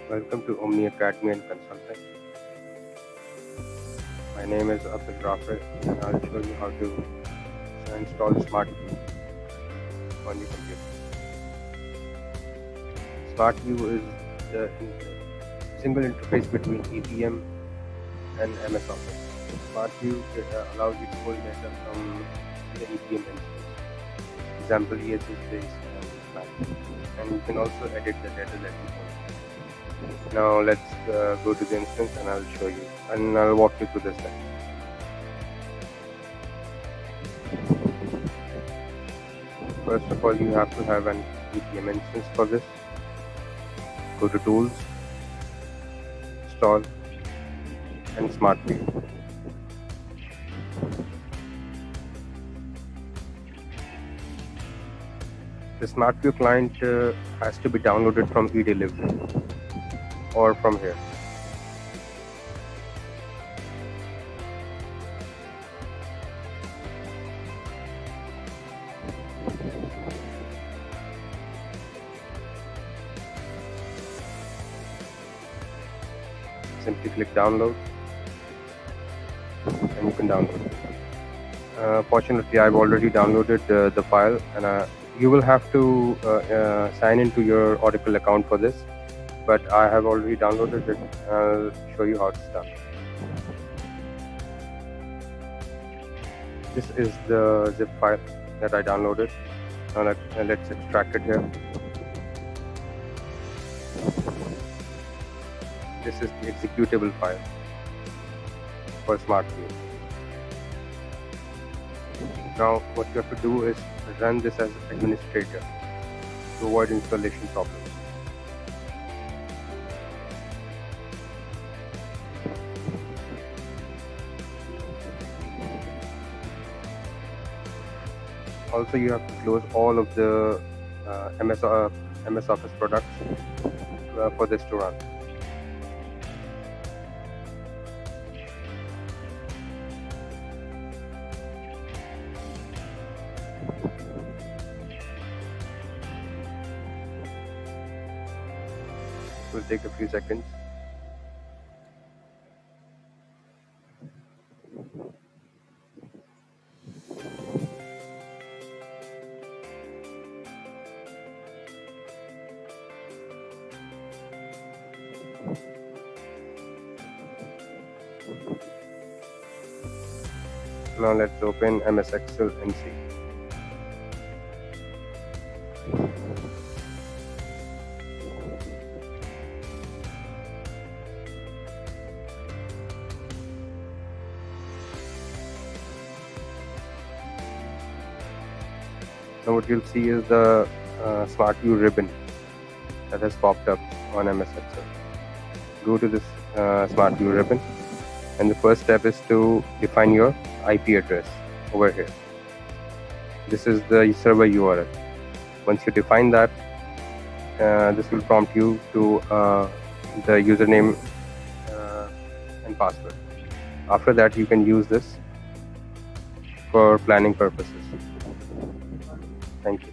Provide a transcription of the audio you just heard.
Welcome to Omni Academy and Consulting. My name is Abdul Rafi and I'll show you how to install SmartView on your computer. SmartView is the single interface between EPM and MS Office. SmartView allows you to pull data from the EPM instance. Example, here is this and you can also edit the data that you want. Now let's go to the instance and I'll show you and I'll walk you through the steps. First of all, you have to have an EPM instance for this. Go to Tools, Install, and SmartView. The SmartView client has to be downloaded from eDelivery or from here. Simply click download and you can download it. Fortunately, I've already downloaded the file, and you will have to sign into your Oracle account for this, but I have already downloaded it. I'll show you how it's done. This is the zip file that I downloaded. Now let's extract it here. This is the executable file for SmartView. Now what you have to do is run this as administrator to avoid installation problems. Also, you have to close all of the MS Office products for this to run. It will take a few seconds. Now let's open MS Excel and see. Now what you'll see is the SmartView ribbon that has popped up on MS Excel. Go to this SmartView ribbon, and the first step is to define your IP address over here. This is the server URL. Once you define that, this will prompt you to the username and password. After that, you can use this for planning purposes. Thank you.